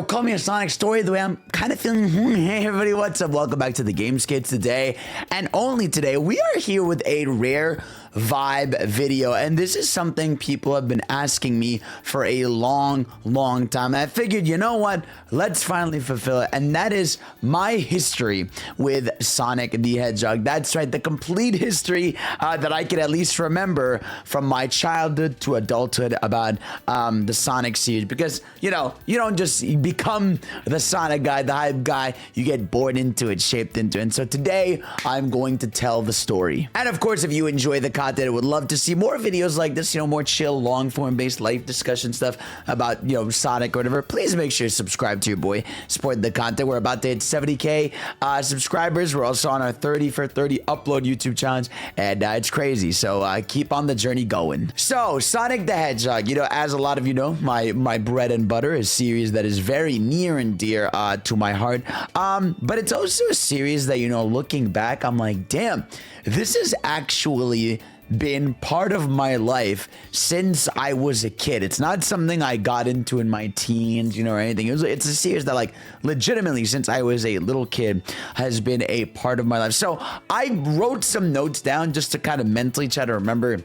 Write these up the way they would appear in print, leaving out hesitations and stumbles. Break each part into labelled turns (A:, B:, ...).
A: Call me a Sonic story the way I'm kind of feeling. Hey everybody, what's up? Welcome back to the Game Skits today. And only today, we are here with a rare vibe video. And this is something people have been asking me for a long time. And I figured, you know what? Let's finally fulfill it. And that is my history with Sonic the Hedgehog. That's right, the complete history that I could at least remember from my childhood to adulthood about the Sonic series. Because, you know, you don't just become the Sonic guy, the hype guy. You get born into it, shaped into it. And so today, I'm going to tell the story. And of course, if you enjoy the content, I would love to see more videos like this, you know, more chill, long form based life discussion stuff about, you know, Sonic or whatever. Please make sure to subscribe to your boy, support the content. We're about to hit 70K subscribers. We're also on our 30 for 30 upload YouTube challenge, and it's crazy. So keep on the journey going. So Sonic the Hedgehog, you know, as a lot of you know, my bread and butter, a series that is very near and dear to my heart. But it's also a series that, you know, looking back, I'm like, damn, this is actually been part of my life since I was a kid. It's not something I got into in my teens, you know, or anything. It's a series that, like, legitimately, since I was a little kid, has been a part of my life. So I wrote some notes down just to kind of mentally try to remember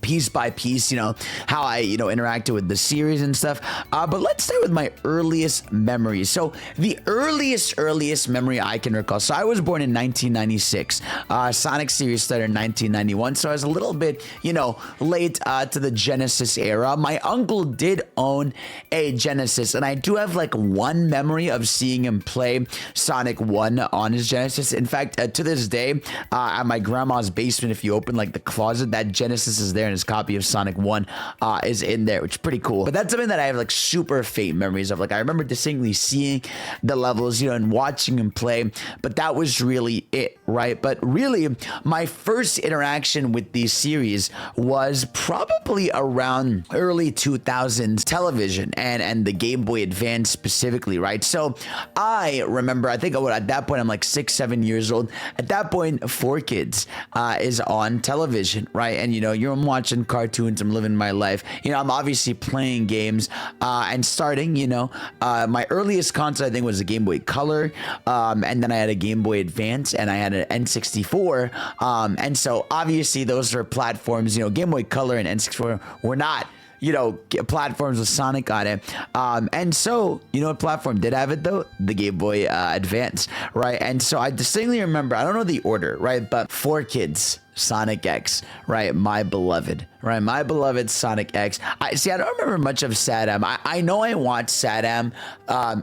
A: piece by piece, you know, how I, you know, interacted with the series and stuff. But let's start with my earliest memories. So the earliest memory I can recall. So I was born in 1996. Sonic series started in 1991. So I was a little bit, you know, late to the Genesis era. My uncle did own a Genesis, and I do have like one memory of seeing him play Sonic 1 on his Genesis. In fact, to this day, at my grandma's basement, if you open like the closet, that Genesis is there. His copy of Sonic 1 is in there, which is pretty cool. But that's something that I have like super faint memories of. Like, I remember distinctly seeing the levels, you know, and watching him play, but that was really it, right? But really, my first interaction with these series was probably around early 2000s television and the Game Boy Advance specifically, right? So I remember, I think at that point, I'm like 6-7 years old. At that point, 4Kids is on television, right? And, you know, you're watching cartoons, I'm living my life, you know, I'm obviously playing games and starting, you know, my earliest console I think was a Game Boy Color, and then I had a Game Boy Advance, and I had an N64, and so obviously those were platforms, you know, Game Boy Color and N64 were not, you know, platforms with Sonic on it. And so, you know what platform did have it though? The Game Boy Advance, right? And so I distinctly remember, I don't know the order, right? But 4Kids, Sonic X, right? My beloved, right? My beloved Sonic X. I don't remember much of Saddam. I know I watched Saddam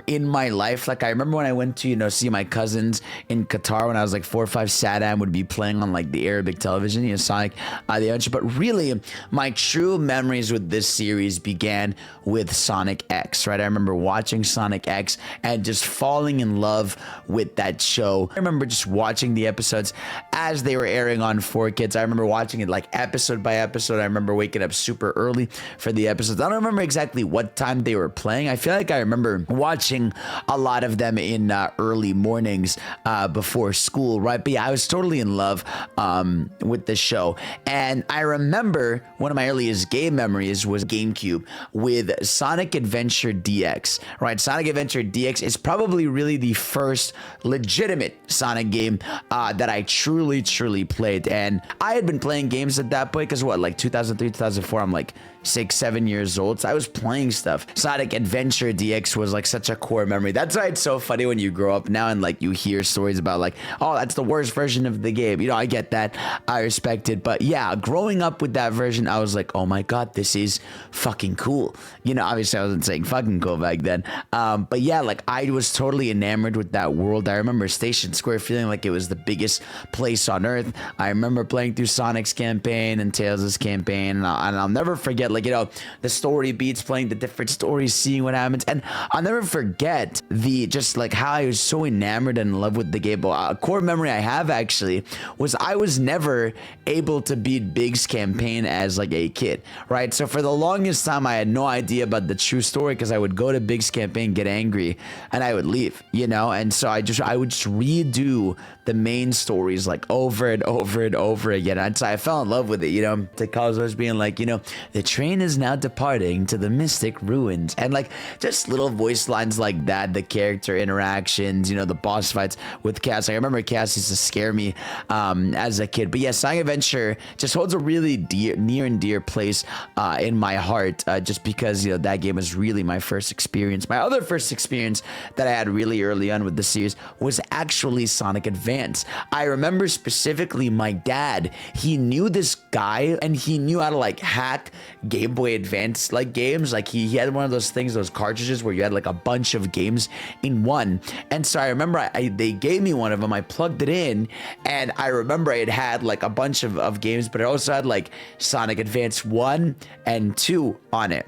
A: in my life. Like, I remember when I went to, you know, see my cousins in Qatar when I was like 4 or 5, Saddam would be playing on like the Arabic television, you know, Sonic the Hedgehog. But really, my true memories with this series began with Sonic X, right? I remember watching Sonic X and just falling in love with that show. I remember just watching the episodes as they were airing on 4Kids. I remember watching it like episode by episode. I remember waking up super early for the episodes. I don't remember exactly what time they were playing. I feel like I remember watching a lot of them in early mornings before school, right? But yeah, I was totally in love with the show. And I remember one of my earliest game memories was GameCube with Sonic Adventure DX, right? Sonic Adventure DX is probably really the first legitimate Sonic game that I truly played. And I had been playing games at that point because what, like 2003, 2004, I'm like 6-7 years old. So I was playing stuff. Sonic Adventure DX was like such a core memory. That's why it's so funny when you grow up now and like you hear stories about like, oh, that's the worst version of the game. You know, I get that. I respect it. But yeah, growing up with that version, I was like, oh my God, this is fucking cool. You know, obviously I wasn't saying fucking cool back then. But yeah, like I was totally enamored with that world. I remember Station Square feeling like it was the biggest place on earth. I remember playing through Sonic's campaign and Tails' campaign. And I'll never forget, like, you know, the story beats, playing the different stories, seeing what happens. And I'll never forget the just like how I was so enamored and in love with the game. A core memory I have actually was I was never able to beat Big's campaign as like a kid, right? So for the longest time, I had no idea about the true story because I would go to Big's campaign, get angry, and I would leave, you know? And so I would just redo the main stories like over and over and over again. And so I fell in love with it, you know? The cause was being like, you know, the train is now departing to the mystic ruins. And like just little voice lines like that, the character interactions, you know, the boss fights with Cass. I remember Cass used to scare me as a kid. But yeah, Sonic Adventure just holds a really near and dear place in my heart, just because, you know, that game was really my first experience. My other first experience that I had really early on with the series was actually Sonic Advance. I remember specifically my dad, he knew this guy and he knew how to like hack Game Boy Advance like games. Like he had one of those things, those cartridges where you had like a bunch of games in one. And so I remember they gave me one of them. I plugged it in and I remember it had like a bunch of games, but it also had like Sonic Advance 1 and 2 on it.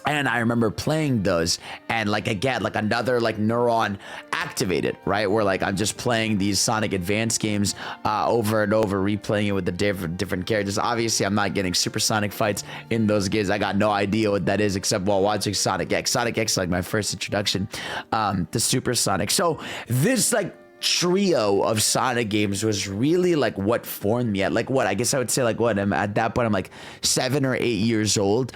A: And I remember playing those and like, again, like another like neuron activated, right? Where like I'm just playing these Sonic Advance games over and over, replaying it with the different characters. Obviously, I'm not getting supersonic fights in those games. I got no idea what that is except while watching Sonic X. Sonic X is like my first introduction to supersonic. So this like trio of Sonic games was really like what formed me at like what I guess I would say like what at that point I'm like 7 or 8 years old,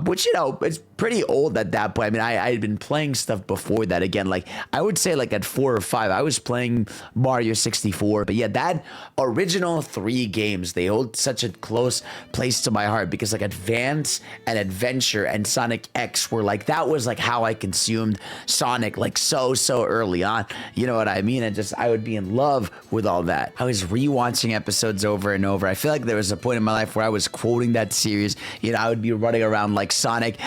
A: which, you know, it's pretty old at that point. I mean, I had been playing stuff before that. Again, like I would say like at 4 or 5 I was playing Mario 64. But yeah, that original 3 games, they hold such a close place to my heart because like Advance and Adventure and Sonic X were like, that was like how I consumed Sonic like so early on, you know what I mean? And just I would be in love with all that. I was rewatching episodes over and over. I feel like there was a point in my life where I was quoting that series. You know, I would be running around like Sonic,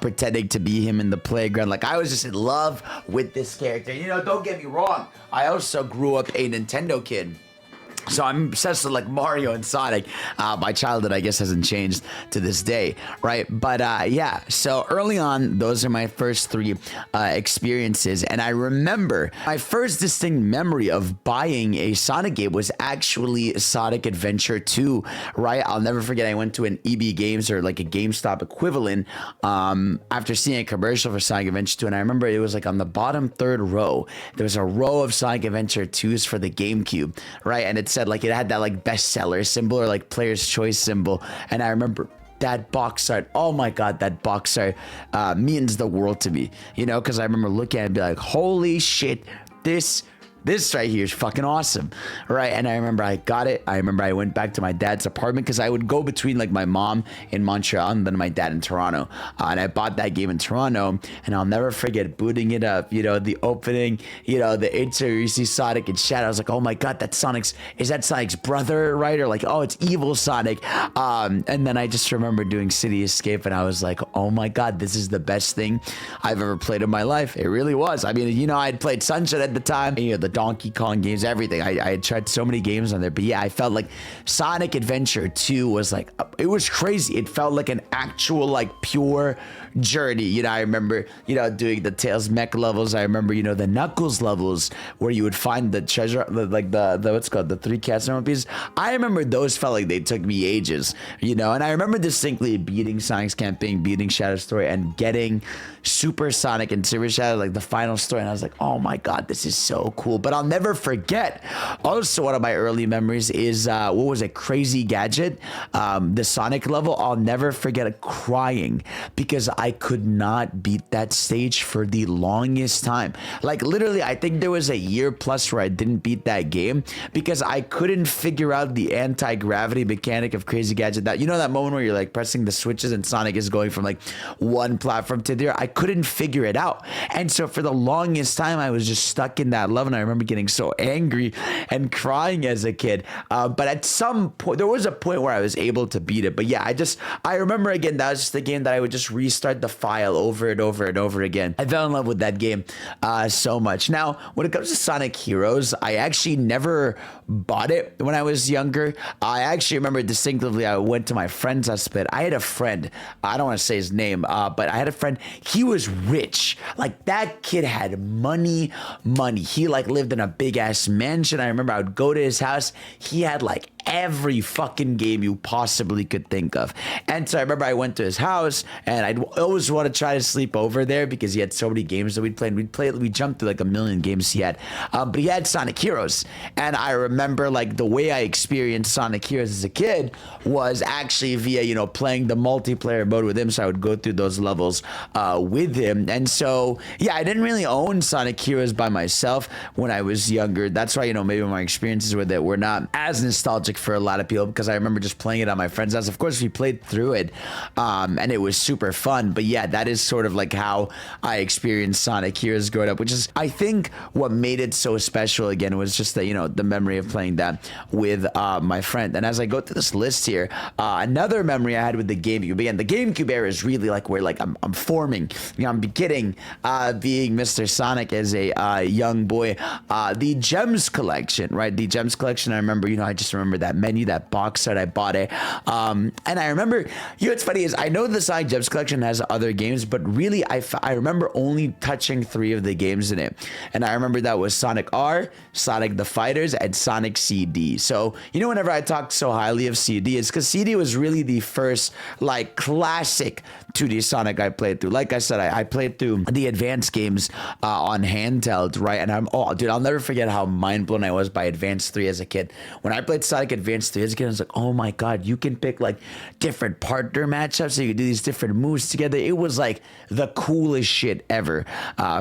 A: pretending to be him in the playground. Like I was just in love with this character. You know, don't get me wrong, I also grew up a Nintendo kid. So I'm obsessed with like Mario and Sonic. My childhood, I guess, hasn't changed to this day, right? But yeah, so early on, those are my first 3 experiences. And I remember my first distinct memory of buying a Sonic game was actually Sonic Adventure 2, right? I'll never forget, I went to an EB Games or like a GameStop equivalent after seeing a commercial for Sonic Adventure 2. And I remember it was like on the bottom 3rd row, there was a row of Sonic Adventure 2s for the GameCube, right? And it said like it had that like bestseller symbol or like player's choice symbol. And I remember that box art, oh my god, that box art means the world to me, you know, because I remember looking at it and be like, holy shit, this right here is fucking awesome, right? And I remember I got it. I remember I went back to my dad's apartment because I would go between like my mom in Montreal and then my dad in Toronto. And I bought that game in Toronto, and I'll never forget booting it up. You know, the opening, you know, the intro, you see Sonic and Shadow. I was like, oh my god, is that Sonic's brother, right? Or like, oh, it's evil Sonic. And then I just remember doing City Escape, and I was like, oh my god, this is the best thing I've ever played in my life. It really was. I mean, you know, I'd played Sunshine at the time, and, you know, the Donkey Kong games, everything. I had tried so many games on there, but yeah, I felt like Sonic Adventure 2 was like, it was crazy. It felt like an actual like pure journey. You know, I remember, you know, doing the Tails mech levels. I remember, you know, the Knuckles levels where you would find the treasure, like the what's called the 3 cats and pieces. I remember those felt like they took me ages, you know, and I remember distinctly beating Sonic's Campaign, beating Shadow's Story, and getting Super Sonic and Super Shadow, like the final story, and I was like, oh my god, this is so cool. But I'll never forget, also one of my early memories is what was it, Crazy Gadget, the Sonic level. I'll never forget crying because I could not beat that stage for the longest time. Like literally, I think there was a year plus where I didn't beat that game because I couldn't figure out the anti-gravity mechanic of Crazy Gadget. That, you know, that moment where you're like pressing the switches and Sonic is going from like one platform to the other. I couldn't figure it out. And so for the longest time, I was just stuck in that level. And I remember getting so angry and crying as a kid. But at some point, there was a point where I was able to beat it. But yeah, I remember again, that was just the game that I would just restart the file over and over and over again. I fell in love with that game so much. Now, when it comes to Sonic Heroes, I actually never bought it when I was younger. I actually remember distinctively, I went to my friend's house, but I had a friend, I don't want to say his name, but I had a friend, he was rich. Like that kid had money. He like lived in a big ass mansion. I remember I would go to his house. He had like every fucking game you possibly could think of. And so I remember I went to his house, and I'd always want to try to sleep over there because he had so many games that we'd play. And we jumped through like a million games he had. But he had Sonic Heroes. And I remember like the way I experienced Sonic Heroes as a kid was actually via, you know, playing the multiplayer mode with him. So I would go through those levels with him. And so, yeah, I didn't really own Sonic Heroes by myself when I was younger. That's why, you know, maybe my experiences with it were not as nostalgic for a lot of people, because I remember just playing it on my friend's house. Of course, we played through it, and it was super fun. But yeah, that is sort of like how I experienced Sonic Heroes growing up, which is, I think, what made it so special again was just that, you know, the memory of playing that with my friend. And as I go through this list here, another memory I had with the GameCube. Again, the GameCube era is really like where like I'm forming, you know, I'm beginning being Mr. Sonic as a young boy. The Gems collection, right? The Gems collection, I remember, you know, I just remember that menu, that box set, I bought it. And I remember, you know, what's funny is I know the Sonic Gems collection has other games, but really I remember only touching 3 of the games in it. And I remember that was Sonic R, Sonic the Fighters, and Sonic CD. So, you know, whenever I talk so highly of CD, it's because CD was really the first like classic 2D Sonic I played through. Like I said, I played through the advanced games on handheld, right? And dude, I'll never forget how mind blown I was by Advanced 3 as a kid. When I played Sonic Advanced 3 as a kid, I was like, oh my God, you can pick like different partner matchups, so you can do these different moves together. It was like the coolest shit ever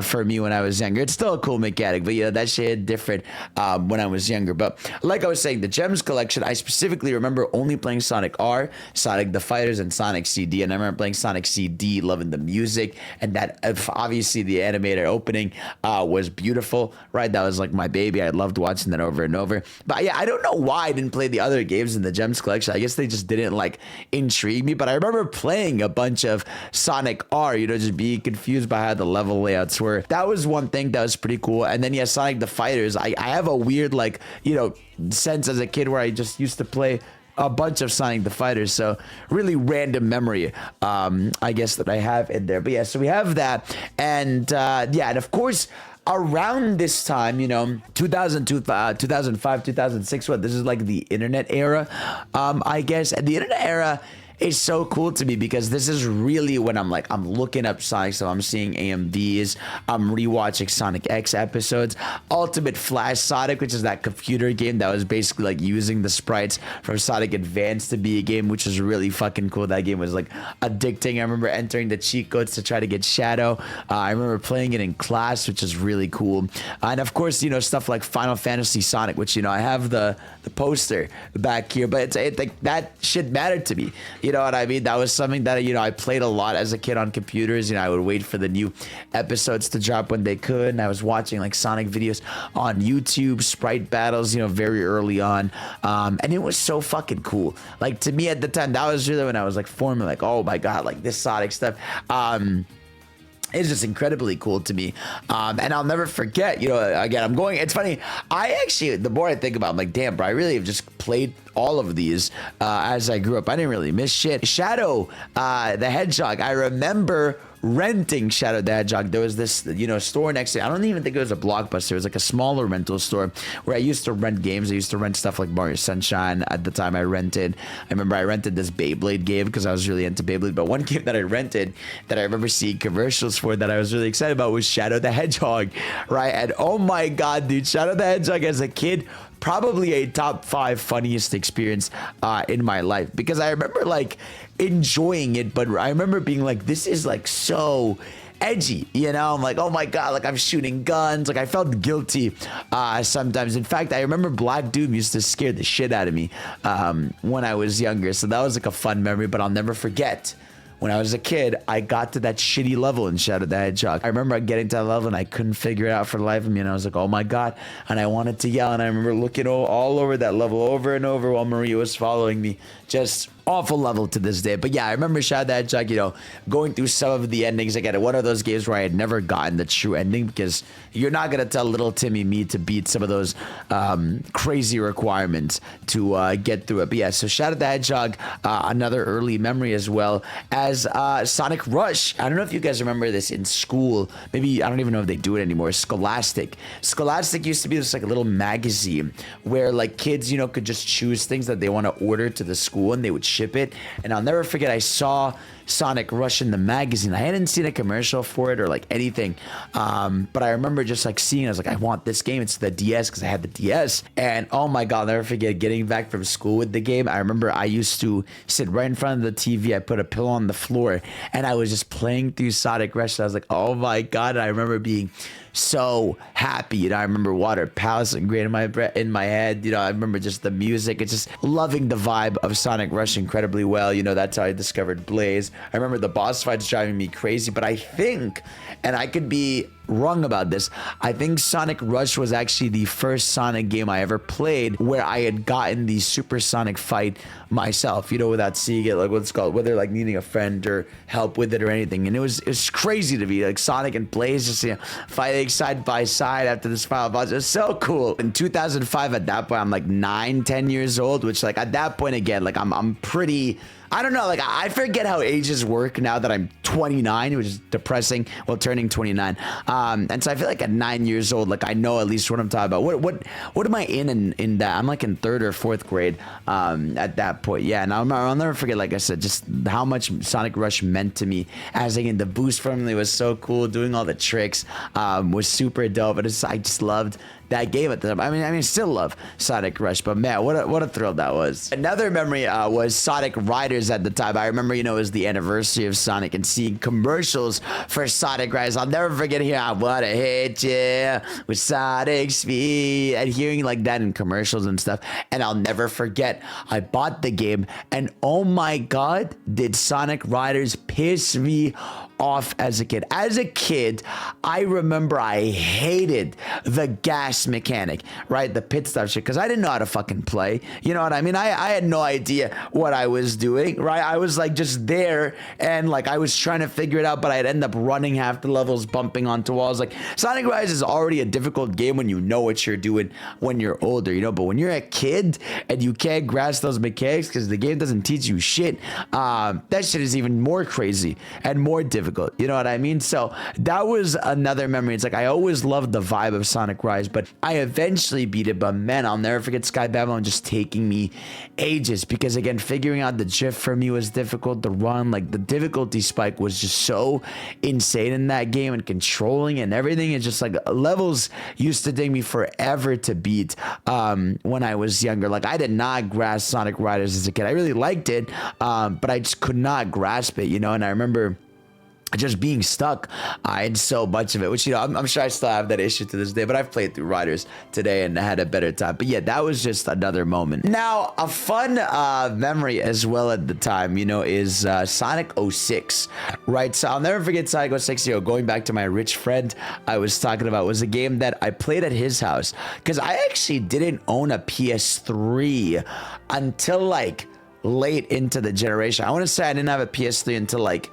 A: for me when I was younger. It's still a cool mechanic, but you know, that shit different when I was younger. But like I was saying, the Gems collection, I specifically remember only playing Sonic R, Sonic the Fighters, and Sonic CD. And I remember playing Sonic CD, loving the music, and that obviously the animated opening was beautiful, right? That was like my baby. I loved watching that over and over. But yeah, I don't know why I didn't play the other games in the Gems collection. I guess they just didn't like intrigue me. But I remember playing a bunch of Sonic R, you know, just being confused by how the level layouts were. That was one thing that was pretty cool. And then yeah, Sonic the Fighters, I have a weird like, you know, sense as a kid where I just used to play a bunch of Sonic the Fighters, so really random memory I guess that I have in there. But yeah, so we have that, and yeah, and of course around this time, you know, 2002, 2005, 2006, this is like the internet era, I guess. And the internet era is so cool to me because this is really when I'm looking up Sonic stuff. I'm seeing AMVs. I'm rewatching Sonic X episodes. Ultimate Flash Sonic, which is that computer game that was basically like using the sprites from Sonic Advance to be a game, which is really fucking cool. That game was like addicting. I remember entering the cheat codes to try to get Shadow. I remember playing it in class, which is really cool. And of course, you know, stuff like Final Fantasy Sonic, which, you know, I have the poster back here, but it's like that shit mattered to me. You know what I mean? That was something that, you know, I played a lot as a kid on computers. You know, I would wait for the new episodes to drop when they could. And I was watching like Sonic videos on YouTube, sprite battles, you know, very early on. And it was so fucking cool. Like, to me at the time, that was really when I was like forming like, oh my God, like this Sonic stuff. It's just incredibly cool to me. And I'll never forget, you know, again, it's funny. I actually, the more I think about it, I'm like, damn, bro, I really have just played all of these as I grew up. I didn't really miss shit. Shadow the Hedgehog, I remember renting Shadow the Hedgehog. There was this, you know, store next to it. I don't even think it was a Blockbuster. It was like a smaller rental store where I used to rent games. I used to rent stuff like Mario Sunshine. At the time I remember I rented this Beyblade game because I was really into Beyblade. But one game that I rented that I remember seeing commercials for that I was really excited about was Shadow the Hedgehog, right? And oh my God, dude, Shadow the Hedgehog as a kid, probably a top 5 funniest experience in my life, because I remember like enjoying it, but I remember being like, this is like so edgy, you know? I'm like, oh my God, like I'm shooting guns. Like I felt guilty sometimes. In fact, I remember Black Doom used to scare the shit out of me when I was younger. So that was like a fun memory, but I'll never forget. When I was a kid, I got to that shitty level in Shadow the Hedgehog. I remember getting to that level and I couldn't figure it out for the life of me. And I was like, oh my God. And I wanted to yell. And I remember looking all over that level over and over while Maria was following me, just awful level to this day. But yeah, I remember Sonic the Hedgehog, you know, going through some of the endings. Again, one of those games where I had never gotten the true ending, because you're not going to tell little Timmy me to beat some of those crazy requirements to get through it. But yeah, so Sonic the Hedgehog, another early memory, as well as Sonic Rush. I don't know if you guys remember this in school. Maybe, I don't even know if they do it anymore. Scholastic used to be this like a little magazine where like kids, you know, could just choose things that they want to order to the school, and they would ship it. And I'll never forget, I saw Sonic Rush in the magazine. I hadn't seen a commercial for it or like anything, but I remember just like seeing it. I was like, I want this game. It's the DS, because I had the DS. And oh my god, I'll never forget getting back from school with the game. I remember I used to sit right in front of the TV. I put a pillow on the floor, and I was just playing through Sonic Rush. And I was like, oh my god. And I remember being so happy. You know, I remember water pouncing great in my head. You know, I remember just the music. It's just loving the vibe of Sonic Rush incredibly well. You know, that's how I discovered Blaze. I remember the boss fights driving me crazy, but I think, and I could be wrong about this, I think Sonic Rush was actually the first Sonic game I ever played where I had gotten the supersonic fight myself, you know, without seeing it, like what's called, whether like needing a friend or help with it or anything. And it was crazy to be like Sonic and Blaze just, you know, fighting side by side after this final boss. It was so cool. In 2005, at that point, I'm like 9-10 years old, which like at that point, again, like I'm pretty, I don't know, like I forget how ages work now that I'm 29, which is depressing. Well, turning 29. And so I feel like at 9 years old, like I know at least what I'm talking about. What am I in that? I'm like in 3rd or 4th grade at that point. Yeah, and I'll never forget, like I said, just how much Sonic Rush meant to me. As again, the boost formula was so cool. Doing all the tricks was super dope. And I just loved that game at the time. I mean, still love Sonic Rush, but man, what a thrill that was. Another memory was Sonic Riders at the time. I remember, you know, it was the anniversary of Sonic, and seeing commercials for Sonic Riders. I'll never forget hearing, I wanna hit you with Sonic speed, and hearing like that in commercials and stuff. And I'll never forget, I bought the game, and oh my god, did Sonic Riders piss me off as a kid. As a kid, I remember I hated the gas mechanic, right? The pit stop shit, because I didn't know how to fucking play. You know what I mean? I had no idea what I was doing, right? I was like just there, and like I was trying to figure it out, but I'd end up running half the levels, bumping onto walls. Like Sonic Riders is already a difficult game when you know what you're doing when you're older, you know, but when you're a kid and you can't grasp those mechanics because the game doesn't teach you shit, that shit is even more crazy and more difficult. You know what I mean? So that was another memory. It's like I always loved the vibe of Sonic Rise, but I eventually beat it. But man, I'll never forget Sky Babylon just taking me ages, because again, figuring out the drift for me was difficult. The run, like the difficulty spike was just so insane in that game, and controlling and everything. It's just like levels used to take me forever to beat when I was younger. Like I did not grasp Sonic Riders as a kid. I really liked it, but I just could not grasp it, you know. And I remember just being stuck in so much of it, which, you know, I'm sure I still have that issue to this day, but I've played through Riders today and had a better time. But yeah, that was just another moment. Now, a fun memory as well at the time, you know, is Sonic 06, right? So I'll never forget Sonic 06, you know, going back to my rich friend I was talking about, was a game that I played at his house, because I actually didn't own a PS3 until like late into the generation. I want to say I didn't have a PS3 until like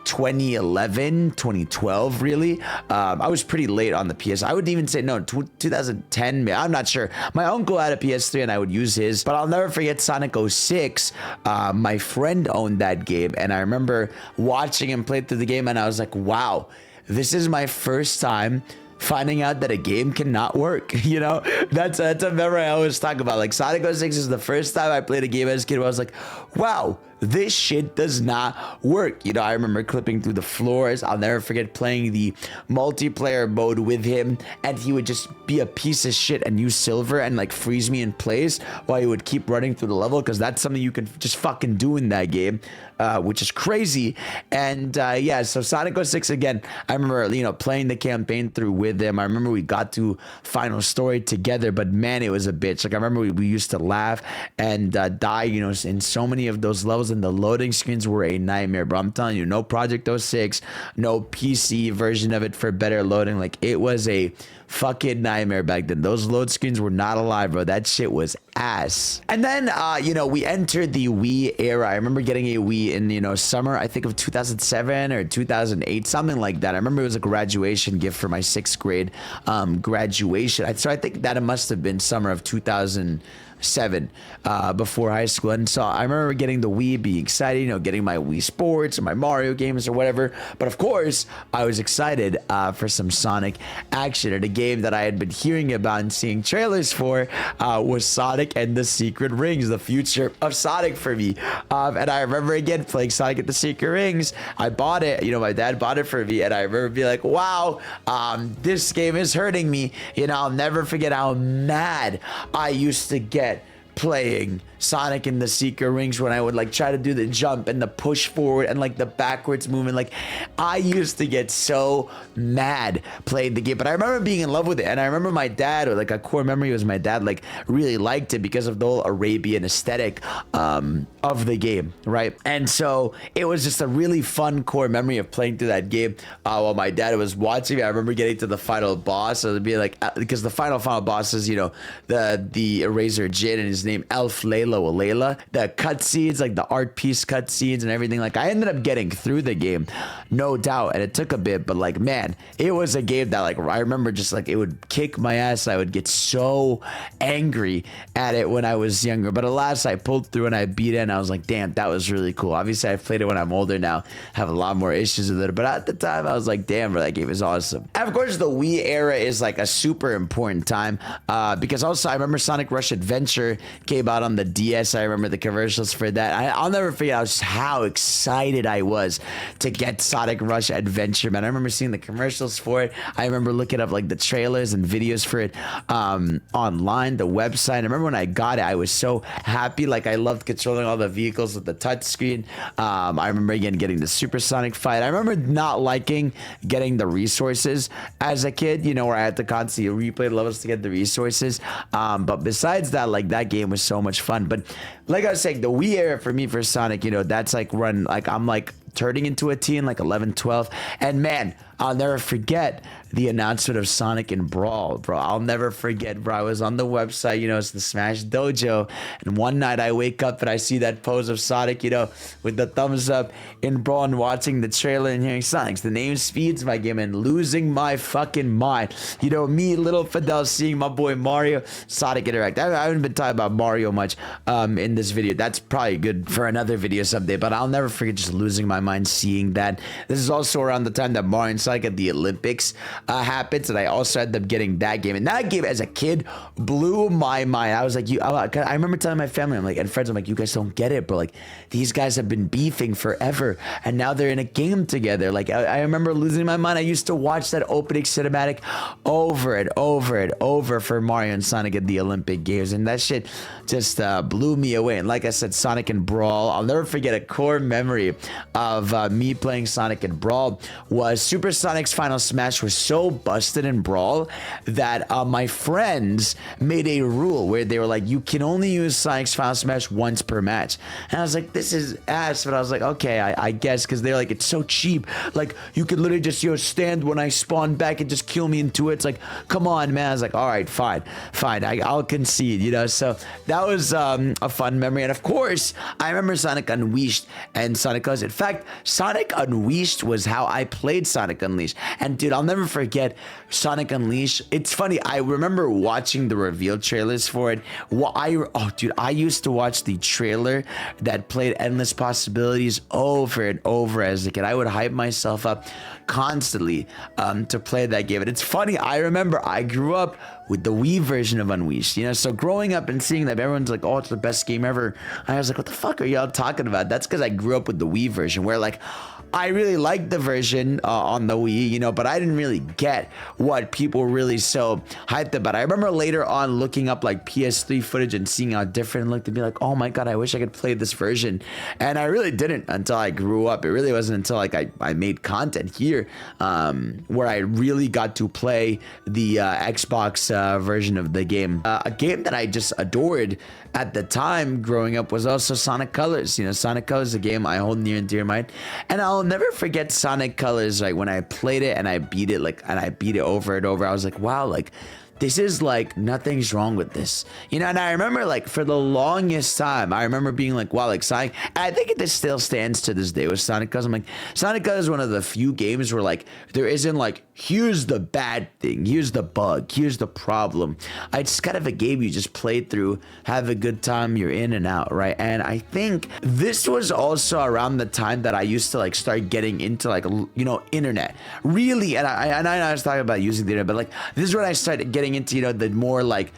A: 2011, 2012, really. I was pretty late on the PS. I would even say, no, 2010, I'm not sure. My uncle had a PS3 and I would use his, but I'll never forget Sonic 06. My friend owned that game, and I remember watching him play through the game, and I was like, wow, this is my first time finding out that a game cannot work. You know, that's a memory I always talk about. Like Sonic 06 is the first time I played a game as a kid where I was like, wow, this shit does not work. You know, I remember clipping through the floors. I'll never forget playing the multiplayer mode with him, and he would just be a piece of shit and use silver and like freeze me in place while he would keep running through the level, because that's something you can just fucking do in that game, which is crazy. And yeah, so Sonic 06, again, I remember, you know, playing the campaign through with him. I remember we got to final story together, but man, it was a bitch. Like I remember we used to laugh and die, you know, in so many of those levels. and the loading screens were a nightmare, bro. I'm telling you, no Project 06, no PC version of it for better loading. Like, it was a fucking nightmare back then. Those load screens were not alive, bro. That shit was ass. And then, you know, we entered the Wii era. I remember getting a Wii in, you know, summer, I think of 2007 or 2008, something like that. I remember it was a graduation gift for my 6th grade graduation. So I think that it must have been summer of 2007 before high school. And so I remember getting the Wii, being excited, you know, getting my Wii Sports or my Mario games or whatever. But of course, I was excited for some Sonic action. And a game that I had been hearing about and seeing trailers for was Sonic and the Secret Rings, the future of Sonic for me. And I remember again playing Sonic and the Secret Rings. I bought it, you know, my dad bought it for me, and I remember being like, wow, this game is hurting me. You know, I'll never forget how mad I used to get playing Sonic and the Secret Rings when I would like try to do the jump and the push forward and like the backwards movement. Like, I used to get so mad playing the game, but I remember being in love with it. And I remember my dad, or like a core memory was my dad like really liked it because of the whole Arabian aesthetic of the game, right? And so it was just a really fun core memory of playing through that game while my dad was watching me. I remember getting to the final boss. So it'd be like, because the final boss is, you know, the Eraser Jin, and his name Elf Layla. The cutscenes, like the art piece cutscenes and everything, like I ended up getting through the game, no doubt, and it took a bit, but like, man, it was a game that like I remember just like it would kick my ass. I would get so angry at it when I was younger, but alas, I pulled through and I beat it, and I was like, damn, that was really cool. Obviously, I've played it when I'm older now, have a lot more issues with it, but at the time, I was like, damn, bro, that game is awesome. And of course, the Wii era is like a super important time because also I remember Sonic Rush Adventure came out on the DS. I remember the commercials for that. I'll never forget how excited I was to get Sonic Rush Adventure, man. I remember seeing the commercials for it. I remember looking up like the trailers and videos for it online, the website. I remember when I got it, I was so happy. Like, I loved controlling all the vehicles with the touch screen. I remember again getting the supersonic fight. I remember not liking getting the resources as a kid, you know, where I had to constantly replay levels to get the resources. But besides that, like, that game was so much fun. But like I was saying, the Wii era for me for Sonic, you know, that's like I'm like turning into a teen, like 11, 12. And man, I'll never forget the announcement of Sonic and Brawl, bro. I'll never forget, bro. I was on the website, you know, it's the Smash Dojo. And one night I wake up and I see that pose of Sonic, you know, with the thumbs up in Brawl, and watching the trailer and hearing Sonic's the name speeds my game and losing my fucking mind. You know, me, little Fidel, seeing my boy Mario, Sonic interact. I haven't been talking about Mario much in this video. That's probably good for another video someday, but I'll never forget just losing my mind seeing that. This is also around the time that Mario and Sonic at the Olympics happens, and I also ended up getting that game. And that game as a kid blew my mind. I was like, I remember telling my family, I'm like, and friends, I'm like, you guys don't get it, bro. Like, these guys have been beefing forever, and now they're in a game together. Like, I remember losing my mind. I used to watch that opening cinematic over and over and over for Mario and Sonic at the Olympic Games, and that shit just blew me away. And like I said, Sonic and Brawl, I'll never forget a core memory of me playing Sonic and Brawl was Super Sonic's Final Smash was so busted in Brawl that my friends made a rule where they were like, you can only use Sonic's Final Smash once per match. And I was like, this is ass, but I was like, okay, I guess, because they're like, it's so cheap. Like, you could literally just, you know, stand when I spawn back and just kill me into it. It's like, come on, man. I was like, all right, fine, I'll concede, you know. So that was a fun memory. And of course, I remember Sonic Unleashed and Sonic Colors. In fact, Sonic Unleashed was how I played Sonic Unleashed. And dude, I'll never forget Sonic Unleashed. It's funny, I remember watching the reveal trailers for it. I used to watch the trailer that played Endless Possibilities over and over as a kid. I would hype myself up constantly to play that game. And it's funny, I remember I grew up with the Wii version of Unleashed, you know, so growing up and seeing that everyone's like, oh, it's the best game ever, I was like, what the fuck are y'all talking about? That's because I grew up with the Wii version, where like I really liked the version on the Wii, you know, but I didn't really get what people were really so hyped about. I remember later on looking up like PS3 footage and seeing how different it looked and be like, oh my God, I wish I could play this version. And I really didn't until I grew up. It really wasn't until like I made content here where I really got to play the Xbox version of the game. A game that I just adored at the time growing up was also Sonic Colors. You know, Sonic Colors is a game I hold near and dear to mind, and I'll never forget Sonic Colors. Like when I played it and I beat it, like, and I beat it over and over, I was like, wow, like this is like nothing's wrong with this, you know. And I remember like for the longest time, I remember being like, wow, like Sonic. I think it still stands to this day with Sonic Colors. I'm like, Sonic Colors is one of the few games where like there isn't like, here's the bad thing, here's the bug, here's the problem. It's kind of a game you just play through, have a good time, you're in and out, right? And I think this was also around the time that I used to like start getting into like, you know, internet really. And I was talking about using the internet, but like this is when I started getting into, you know, the more like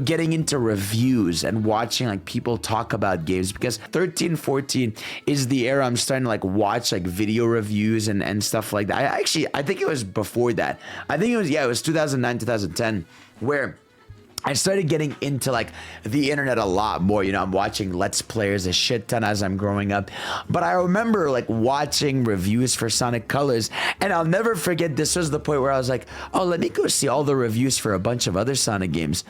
A: getting into reviews and watching like people talk about games, because 13, 14 is the era I'm starting to like watch like video reviews and stuff like that. I think it was before that. I think it was 2009, 2010 where I started getting into like the internet a lot more. You know, I'm watching Let's Players a shit ton as I'm growing up. But I remember like watching reviews for Sonic Colors, and I'll never forget, this was the point where I was like, oh, let me go see all the reviews for a bunch of other Sonic games.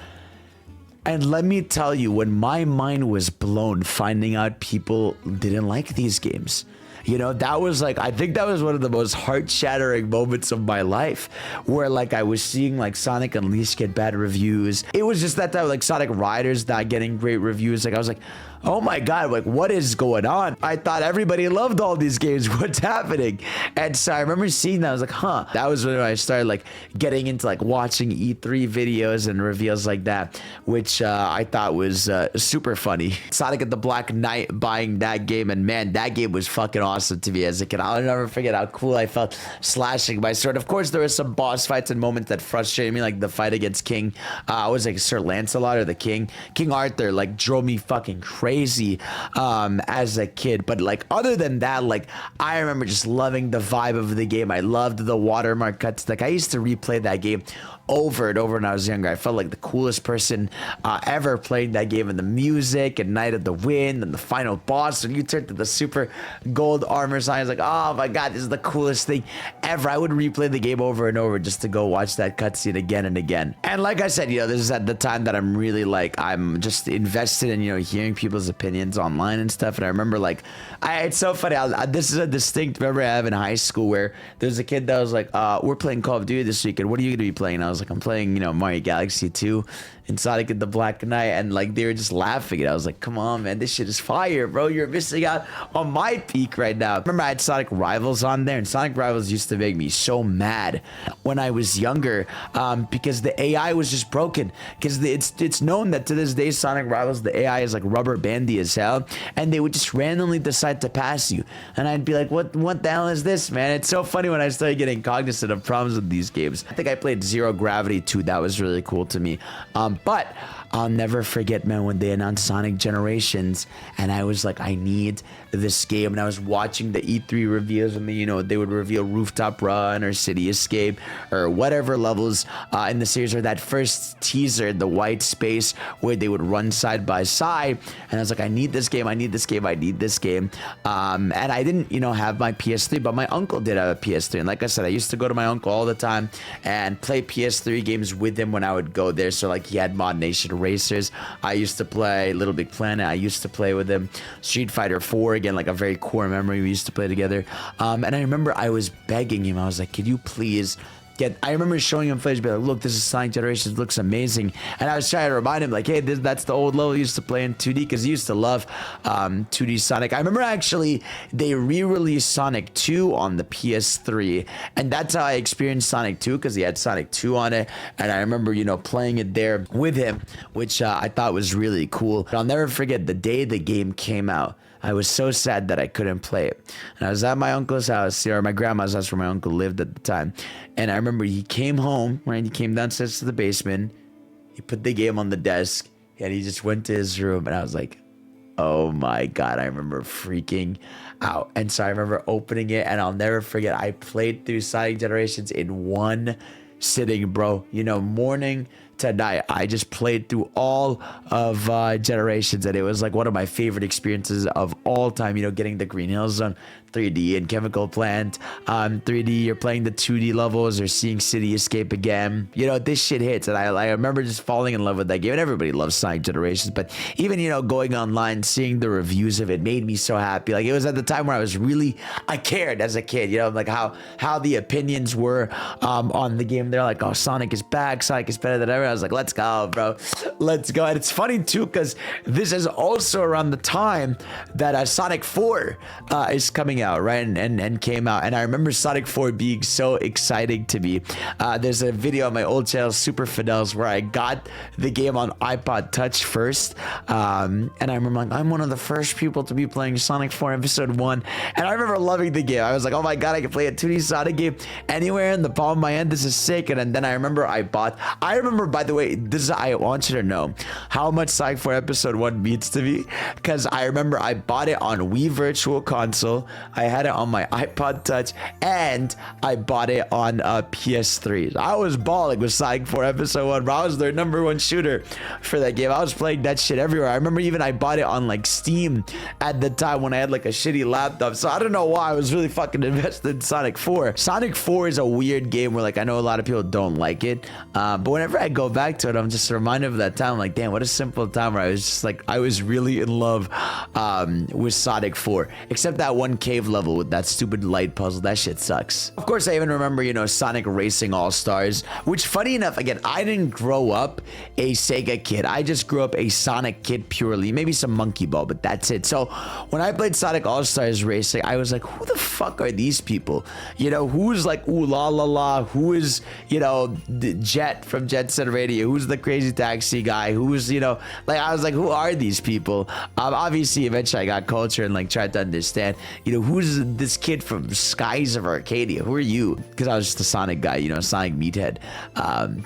A: And let me tell you, when my mind was blown finding out people didn't like these games. You know, that was like, I think that was one of the most heart-shattering moments of my life, where like I was seeing like Sonic Unleashed get bad reviews. It was just that time, like Sonic Riders not getting great reviews. Like I was like, oh my God, like what is going on? I thought everybody loved all these games. What's happening? And so I remember seeing that. I was like, huh. That was when I started like getting into like watching E3 videos and reveals like that, which I thought was super funny. Sonic at the Black Knight, buying that game, and man, that game was fucking awesome to me as a kid. I'll never forget how cool I felt slashing my sword. Of course, there were some boss fights and moments that frustrated me, like the fight against King. I was like Sir Lancelot or the King. King Arthur like drove me fucking crazy as a kid. But like other than that, like I remember just loving the vibe of the game. I loved the watermark cuts. Like I used to replay that game over and over when I was younger. I felt like the coolest person ever playing that game, and the music and Night of the Wind and the final boss when you turn to the super gold armor sign. I was like, oh my God, this is the coolest thing ever. I would replay the game over and over just to go watch that cutscene again and again. And like I said, you know, this is at the time that I'm really like, I'm just invested in, you know, hearing people's opinions online and stuff. And I remember like, it's so funny. This is a distinct memory I have in high school where there's a kid that was like, we're playing Call of Duty this weekend. What are you going to be playing? And I was like, I'm playing, you know, Mario Galaxy 2 and Sonic and the Black Knight. And like, they were just laughing. And I was like, come on, man, this shit is fire, bro. You're missing out on my peak right now. Remember, I had Sonic Rivals on there, and Sonic Rivals used to make me so mad when I was younger because the AI was just broken. Because it's known that to this day, Sonic Rivals, the AI is like rubber bandy as hell. And they would just randomly decide to pass you. And I'd be like, what the hell is this, man? It's so funny when I started getting cognizant of problems with these games. I think I played Zero Gravity 2. That was really cool to me. But I'll never forget, man, when they announced Sonic Generations, and I was like, I need this game. And I was watching the E3 reviews, and you know, they would reveal Rooftop Run or City Escape or whatever levels in the series, or that first teaser, the white space where they would run side by side. And I was like, I need this game. I need this game. I need this game. And I didn't, you know, have my PS3, but my uncle did have a PS3. And like I said, I used to go to my uncle all the time and play PS3 games with him when I would go there. So like, he had Mod Nation Racers. I used to play Little Big Planet. I used to play with him Street Fighter 4, again, like a very core memory. We used to play together. And I remember I was begging him. I was like, could you please I remember showing him footage, be like, look, this is Sonic Generations, it looks amazing. And I was trying to remind him, like, hey, that's the old level you used to play in 2D, because he used to love 2D Sonic. I remember actually they re-released Sonic 2 on the PS3, and that's how I experienced Sonic 2, because he had Sonic 2 on it. And I remember, you know, playing it there with him, which I thought was really cool. But I'll never forget the day the game came out. I was so sad that I couldn't play it. And I was at my uncle's house, or my grandma's house where my uncle lived at the time. And I remember he came home, right? He came downstairs to the basement. He put the game on the desk, and he just went to his room. And I was like, Oh my God, I remember freaking out. And so I remember opening it, and I'll never forget, I played through Sonic Generations in one sitting, bro. You know, morning to night, I just played through all of Generations, and it was like one of my favorite experiences of all time. You know, getting the Green Hill Zone 3D and Chemical Plant 3D. You're playing the 2D levels or seeing City Escape again. You know, this shit hits, and I remember just falling in love with that game. And everybody loves Sonic Generations, but even, you know, going online, seeing the reviews of it made me so happy. Like, it was at the time where I cared as a kid, you know, like how the opinions were on the game. They're like, oh, Sonic is back, Sonic is better than ever. I was like, let's go, bro, let's go. And it's funny too, because this is also around the time that Sonic 4 is coming out, right? And came out. And I remember Sonic 4 being so exciting to me. There's a video on my old channel, Super Fidels, where I got the game on iPod Touch first. And I remember, like, I'm one of the first people to be playing Sonic 4 Episode 1. And I remember loving the game. I was like, oh my God, I can play a 2D Sonic game anywhere in the palm of my hand. This is sick. And then I remember, by the way, I want you to know how much Sonic 4 Episode 1 means to me, because I remember I bought it on Wii Virtual Console, I had it on my iPod Touch, and I bought it on PS3. I was balling with Sonic 4 Episode 1, bro. I was their #1 shooter for that game. I was playing that shit everywhere. I remember even I bought it on like Steam at the time when I had like a shitty laptop. So I don't know why I was really fucking invested in Sonic 4. Sonic 4 is a weird game where, like, I know a lot of people don't like it, but whenever I go back to it, I'm just reminded of that time. Like, damn, what a simple time where I was just like, I was really in love with Sonic 4, except that one cave level with that stupid light puzzle. That shit sucks. Of course, I even remember, you know, Sonic Racing All-Stars, which, funny enough, again, I didn't grow up a Sega kid. I just grew up a Sonic kid purely. Maybe some Monkey Ball, but that's it. So when I played Sonic All-Stars Racing, I was like, who the fuck are these people? You know, who's like ooh la la la? Who is, you know, Jet from Jet Set Radio? Who's the Crazy Taxi guy? Who's, you know, like, I was like, who are these people? Obviously, eventually I got culture and like tried to understand, you know, who's this kid from Skies of Arcadia? Who are you? Because I was just a Sonic guy, you know, Sonic meathead.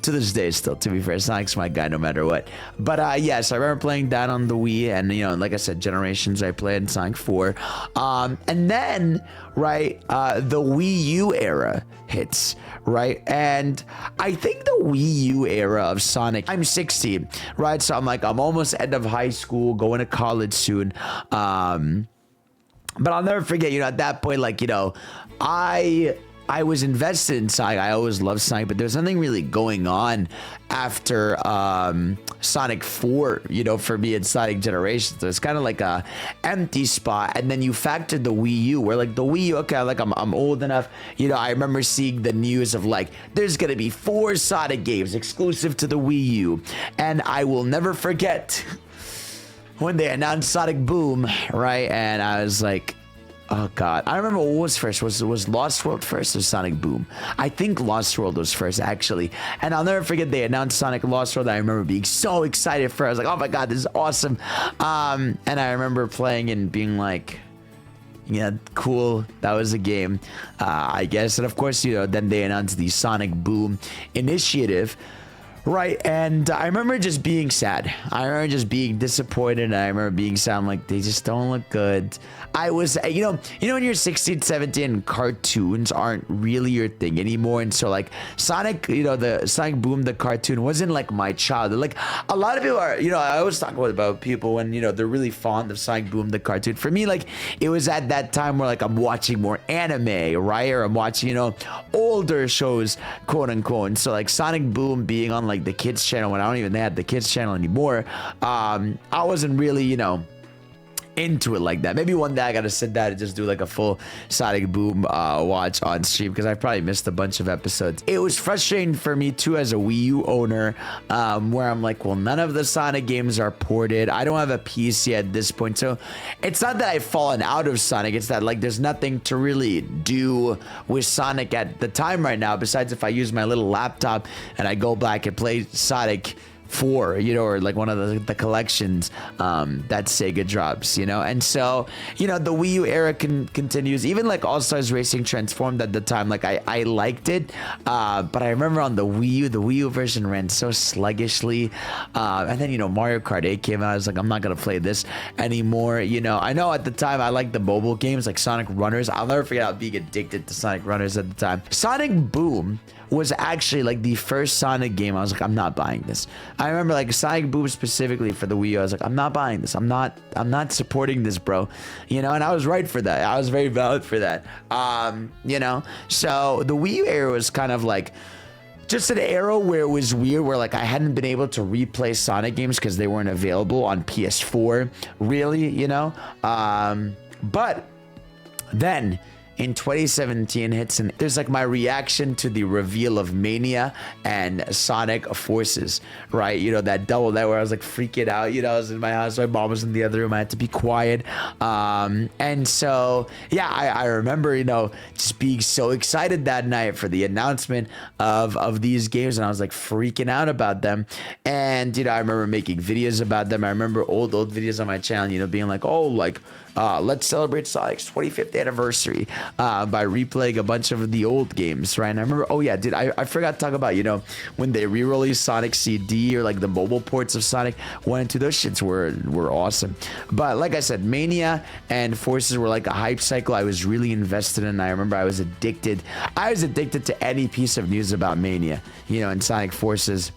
A: To this day, still, to be fair, Sonic's my guy no matter what. But yes, I remember playing that on the Wii, and, you know, like I said, Generations, I played in Sonic 4. And then, right, the Wii U era hits, right? And I think the Wii U era of Sonic, I'm 16, right? So I'm like, I'm almost end of high school, going to college soon. But I'll never forget, you know, at that point, like, you know, I was invested in Sonic. I always loved Sonic, but there's nothing really going on after Sonic 4, you know, for me in Sonic Generations. So it's kind of like a empty spot. And then you factor the Wii U, where like the Wii U, okay, like I'm old enough, you know, I remember seeing the news of like, there's gonna be 4 Sonic games exclusive to the Wii U. And I will never forget when they announced Sonic Boom, right? And I was like, oh God, I remember what was first. Was Lost World first or Sonic Boom? I think Lost World was first, actually. And I'll never forget they announced Sonic Lost World. I remember being so excited for it. I was like, oh my God, this is awesome. And I remember playing and being like, yeah, cool. That was a game, I guess. And of course, you know, then they announced the Sonic Boom initiative. Right, and I remember just being sad. I remember just being disappointed. And I remember being sad. I'm like, they just don't look good. I was, you know, when you're 16, 17, cartoons aren't really your thing anymore. And so, like, Sonic, you know, the Sonic Boom, the cartoon wasn't like my childhood. Like, a lot of people are, you know, I always talk about people when, you know, they're really fond of Sonic Boom, the cartoon. For me, like, it was at that time where, like, I'm watching more anime, right? Or I'm watching, you know, older shows, quote unquote. And so, like, Sonic Boom being on, like, the kids channel, when I don't even have the kids channel anymore, I wasn't really, you know, into it like that. Maybe one day I gotta sit down and just do like a full Sonic Boom watch on stream, because I probably missed a bunch of episodes. It was frustrating for me too as a Wii U owner, where I'm like, well, none of the Sonic games are ported. I don't have a PC at this point, so it's not that I've fallen out of Sonic, it's that like there's nothing to really do with Sonic at the time right now, besides if I use my little laptop and I go back and play Sonic 4, or like one of the collections that Sega drops, and so the Wii U era continues. Even like All-Stars Racing Transformed at the time, like I liked it, but I remember on the Wii U version ran so sluggishly, and then Mario Kart 8 came out. I was like, I'm not gonna play this anymore. I know at the time I liked the mobile games like Sonic Runners. I'll never forget how being addicted to Sonic Runners at the time. Sonic Boom was actually like the first Sonic game. I was like, I'm not buying this. I remember like Sonic Boom specifically for the Wii U. I was like, I'm not buying this. I'm not supporting this, bro. And I was right for that. I was very valid for that. So the Wii U era was kind of like just an era where it was weird, where like I hadn't been able to replay Sonic games because they weren't available on PS4, really, but then in 2017 hits, and there's like my reaction to the reveal of Mania and Sonic Forces, right? That double that where I was like freaking out. I was in my house, my mom was in the other room, I had to be quiet, and so yeah, I remember just being so excited that night for the announcement of these games, and I was like freaking out about them. And I remember making videos about them. I remember old videos on my channel, being like, oh, like let's celebrate Sonic's 25th anniversary by replaying a bunch of the old games, right? And I remember, oh yeah, dude, I forgot to talk about, when they re-released Sonic CD or like the mobile ports of Sonic 1 and 2, those shits were awesome. But like I said, Mania and Forces were like a hype cycle I was really invested in. I remember I was addicted to any piece of news about Mania, and Sonic Forces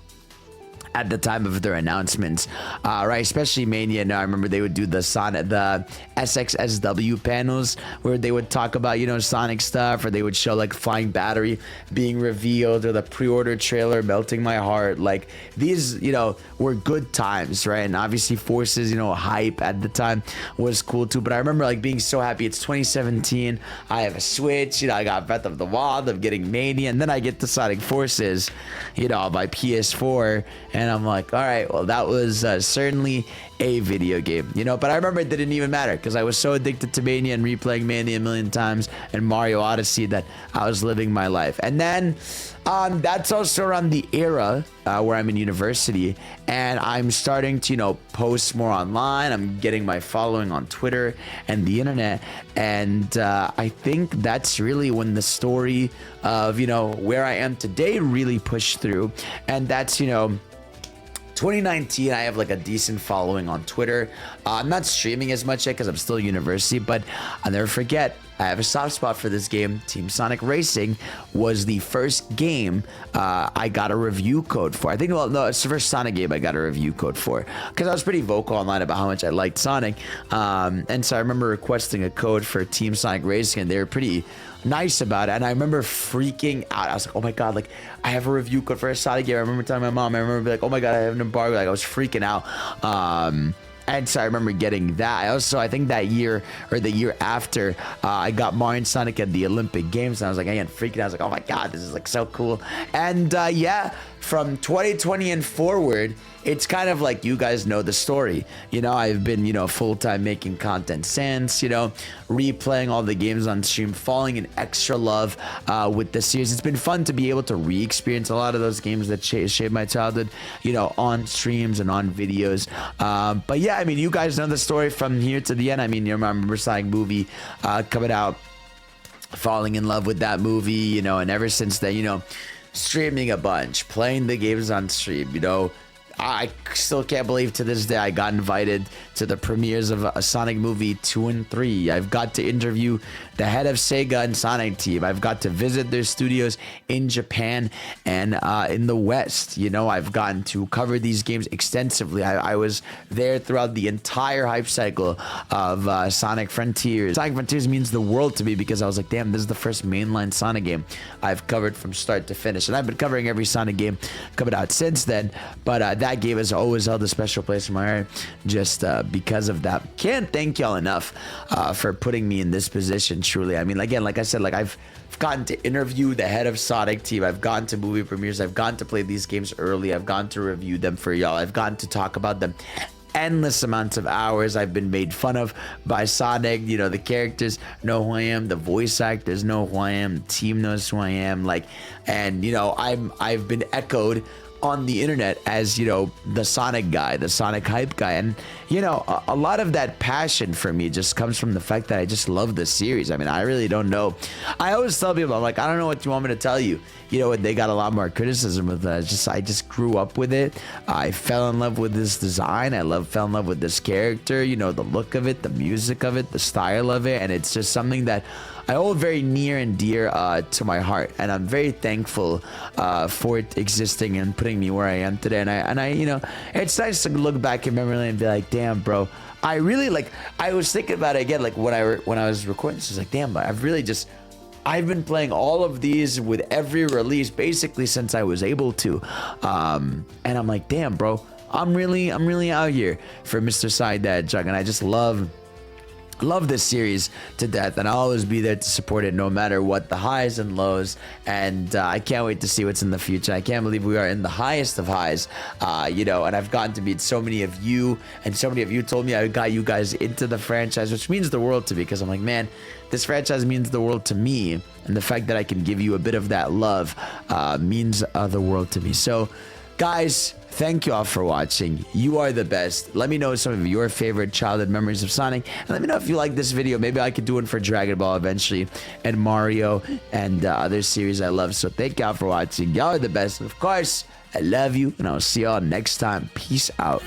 A: at the time of their announcements, right? Especially Mania. Now I remember they would do the SXSW panels where they would talk about Sonic stuff, or they would show like Flying Battery being revealed, or the pre-order trailer Melting My Heart. Like these were good times, right? And obviously Forces, hype at the time was cool too. But I remember like being so happy. It's 2017, I have a Switch, I got Breath of the Wild, I'm getting Mania, and then I get the Sonic Forces on my PS4, and I'm like, all right, well, that was certainly a video game, but I remember it didn't even matter because I was so addicted to Mania and replaying Mania a million times and Mario Odyssey that I was living my life. And then that's also around the era where I'm in university and I'm starting to post more online. I'm getting my following on Twitter and the internet, and I think that's really when the story of where I am today really pushed through. And that's 2019, I have like a decent following on Twitter. I'm not streaming as much yet because I'm still at university, but I'll never forget, I have a soft spot for this game. Team Sonic Racing was the first game I got a review code for. I think, well, no, it's the first Sonic game I got a review code for because I was pretty vocal online about how much I liked Sonic. And so I remember requesting a code for Team Sonic Racing, and they were pretty nice about it. And I remember freaking out. I was like, oh my god, like I have a review code for a Sonic game. I remember telling my mom, I remember being like, oh my god, I have an embargo. Like I was freaking out. And so I remember getting that. I think that year or the year after, I got Mario and Sonic at the Olympic Games, and I was like, again, freaking out. I was like, oh my god, this is like so cool. And yeah, from 2020 and forward, it's kind of like you guys know the story. I've been, full-time making content since, replaying all the games on stream, falling in extra love with the series. It's been fun to be able to re-experience a lot of those games that shaped my childhood, on streams and on videos. But yeah, I mean, you guys know the story from here to the end. I mean, you remember Sonic movie coming out, falling in love with that movie, and ever since then, streaming a bunch, playing the games on stream, I still can't believe to this day I got invited to the premieres of a Sonic movie 2 and 3. I've got to interview the head of Sega and Sonic team. I've got to visit their studios in Japan and in the West. I've gotten to cover these games extensively. I was there throughout the entire hype cycle of Sonic Frontiers. Sonic Frontiers means the world to me because I was like, damn, this is the first mainline Sonic game I've covered from start to finish. And I've been covering every Sonic game coming out since then, but that game has always held a special place in my heart just because of that. Can't thank y'all enough for putting me in this position, truly. I mean, again, like I said, like I've gotten to interview the head of Sonic team. I've gone to movie premieres. I've gone to play these games early. I've gone to review them for y'all. I've gotten to talk about them endless amounts of hours. I've been made fun of by Sonic. The characters know who I am. The voice actors know who I am. The team knows who I am. And I've been echoed on the internet as, you know, the Sonic guy, the Sonic hype guy. And, you know, a lot of that passion for me just comes from the fact that I just love the series. I mean, I really don't know. I always tell people, I'm like, I don't know what you want me to tell you. You know, they got a lot more criticism with that. I just grew up with it. I fell in love with this design. Fell in love with this character, you know, the look of it, the music of it, the style of it. And it's just something that I hold very near and dear to my heart, and I'm very thankful for it existing and putting me where I am today. And I, you know, it's nice to look back in memory lane and be like, damn, bro, I really like. I was thinking about it again, like when I was recording this, I was like, damn, I've been playing all of these with every release basically since I was able to, and I'm like, damn, bro, I'm really out here for Mr. Sonic the Hedgehog, and I just love this series to death, and I'll always be there to support it no matter what the highs and lows. And I can't wait to see what's in the future. I can't believe we are in the highest of highs, you know, and I've gotten to meet so many of you, and so many of you told me I got you guys into the franchise, which means the world to me, because I'm like, man, this franchise means the world to me, and the fact that I can give you a bit of that love means the world to me. So guys, thank you all for watching. You are the best. Let me know some of your favorite childhood memories of Sonic, and let me know if you like this video. Maybe I could do one for Dragon Ball eventually, and Mario, and other series I love. So thank y'all for watching. Y'all are the best. Of course, I love you, and I'll see y'all next time. Peace out.